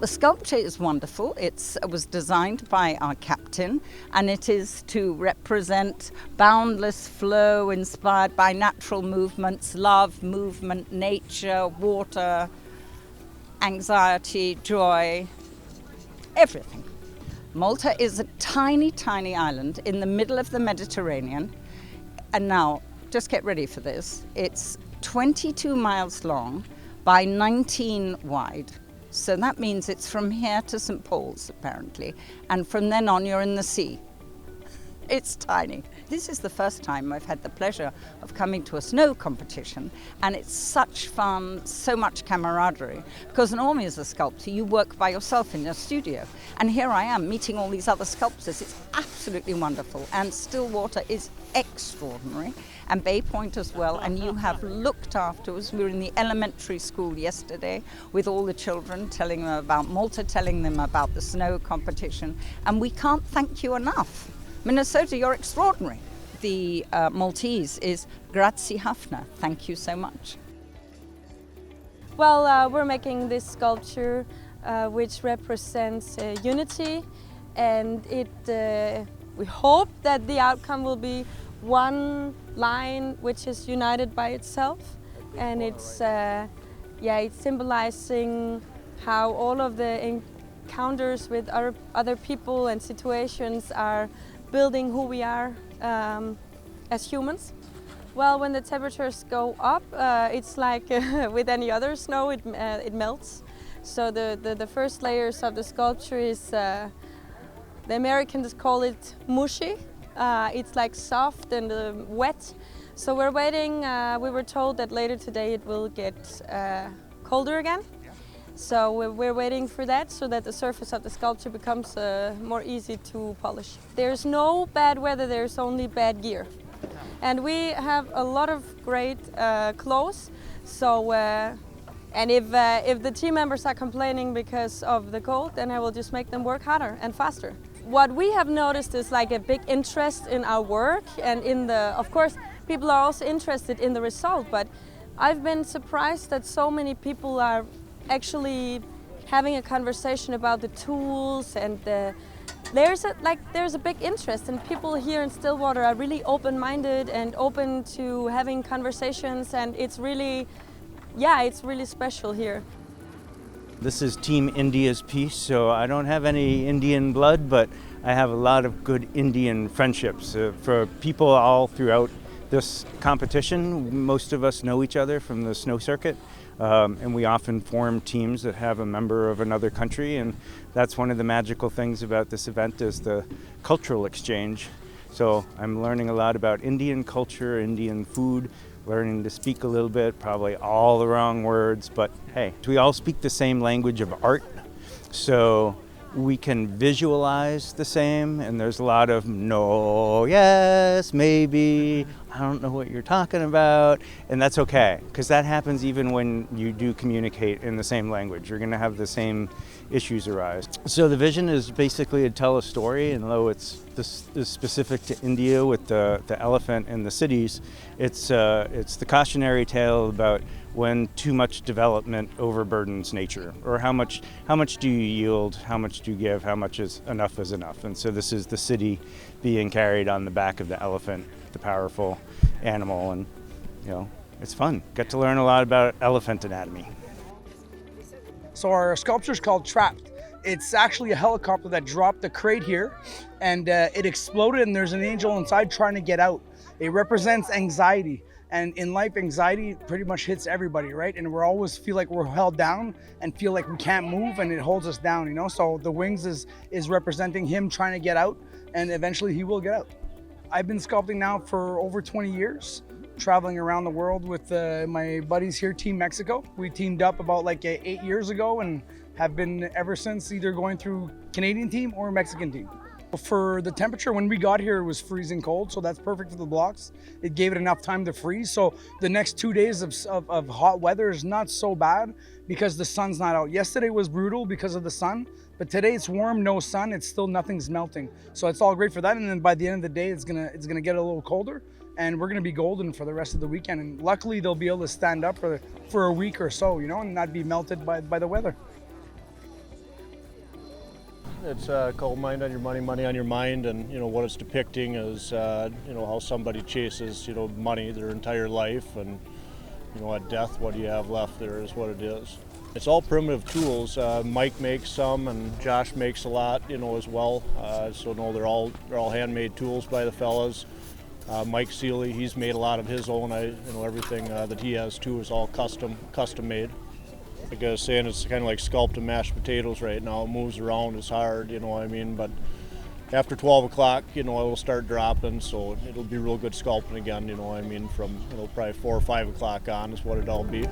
The sculpture is wonderful. It was designed by our captain, and it is to represent boundless flow inspired by natural movements, love, movement, nature, water, anxiety, joy, everything. Malta is a tiny, tiny island in the middle of the Mediterranean. And now, just get ready for this. It's 22 miles long by 19 wide. So that means it's from here to St. Paul's, apparently. And from then on, you're in the sea. It's tiny. This is the first time I've had the pleasure of coming to a snow competition, and it's such fun, so much camaraderie. Because normally as a sculptor, you work by yourself in your studio. And here I am meeting all these other sculptors. It's absolutely wonderful. And Stillwater is extraordinary, and Bay Point as well. And you have looked after us. We were in the elementary school yesterday with all the children, telling them about Malta, telling them about the snow competition. And we can't thank you enough. Minnesota, you're extraordinary. The Maltese is grazie hafna. Thank you so much. Well, we're making this sculpture which represents unity, and we hope that the outcome will be one line which is united by itself, and it's symbolizing how all of the encounters with other people and situations are building who we are as humans. Well, when the temperatures go up, it's like with any other snow, it melts. So the first layers of the sculpture is, the Americans call it mushy. It's like soft and wet. So we're waiting, we were told that later today it will get colder again. So we're waiting for that so that the surface of the sculpture becomes more easy to polish. There's no bad weather, there's only bad gear. And we have a lot of great clothes. So, and if the team members are complaining because of the cold, then I will just make them work harder and faster. What we have noticed is like a big interest in our work, and of course, people are also interested in the result, but I've been surprised that so many people are actually having a conversation about the tools, and there's a big interest, and people here in Stillwater are really open-minded and open to having conversations, and it's really special here. This is Team India's piece, so I don't have any Indian blood, but I have a lot of good Indian friendships. For people all throughout this competition, most of us know each other from the snow circuit. And we often form teams that have a member of another country, and that's one of the magical things about this event is the cultural exchange. So I'm learning a lot about Indian culture, Indian food, learning to speak a little bit, probably all the wrong words, but hey, we all speak the same language of art, so we can visualize the same, and there's a lot of no, yes, maybe, I don't know what you're talking about, and that's okay, because that happens even when you do communicate in the same language. You're going to have the same issues arise. So the vision is basically to tell a story, and though this is specific to India with the elephant and the cities, it's the cautionary tale about when too much development overburdens nature, or how much do you yield, how much do you give, how much is enough. And so this is the city being carried on the back of the elephant, the powerful animal, and it's fun. Got to learn a lot about elephant anatomy. So our sculpture is called Trapped. It's actually a helicopter that dropped the crate here, and it exploded, and there's an angel inside trying to get out. It represents anxiety. And in life, anxiety pretty much hits everybody, right? And we always feel like we're held down and feel like we can't move, and it holds us down, So the wings is representing him trying to get out, and eventually he will get out. I've been sculpting now for over 20 years, traveling around the world with my buddies here, Team Mexico. We teamed up about 8 years ago and have been ever since, either going through Canadian team or Mexican team. For the temperature, when we got here, it was freezing cold, so that's perfect for the blocks. It gave it enough time to freeze. So the next 2 days of hot weather is not so bad because the sun's not out. Yesterday was brutal because of the sun, but today it's warm, no sun, it's still nothing's melting. So it's all great for that. And then by the end of the day, it's gonna get a little colder, and we're gonna be golden for the rest of the weekend. And luckily they'll be able to stand up for a week or so, and not be melted by the weather. It's called Mind on Your Money, Money on Your Mind, and what it's depicting is how somebody chases money their entire life, and at death, what do you have left there is what it is. It's all primitive tools. Mike makes some, and Josh makes a lot, as well. So no, they're all handmade tools by the fellas. Mike Seeley, he's made a lot of his own. Everything that he has too is all custom made. Like I was saying, it's kind of like sculpting mashed potatoes right now. It moves around, it's hard, but after 12 o'clock, it will start dropping, so it'll be real good sculpting again, from, probably 4 or 5 o'clock on is what it'll be.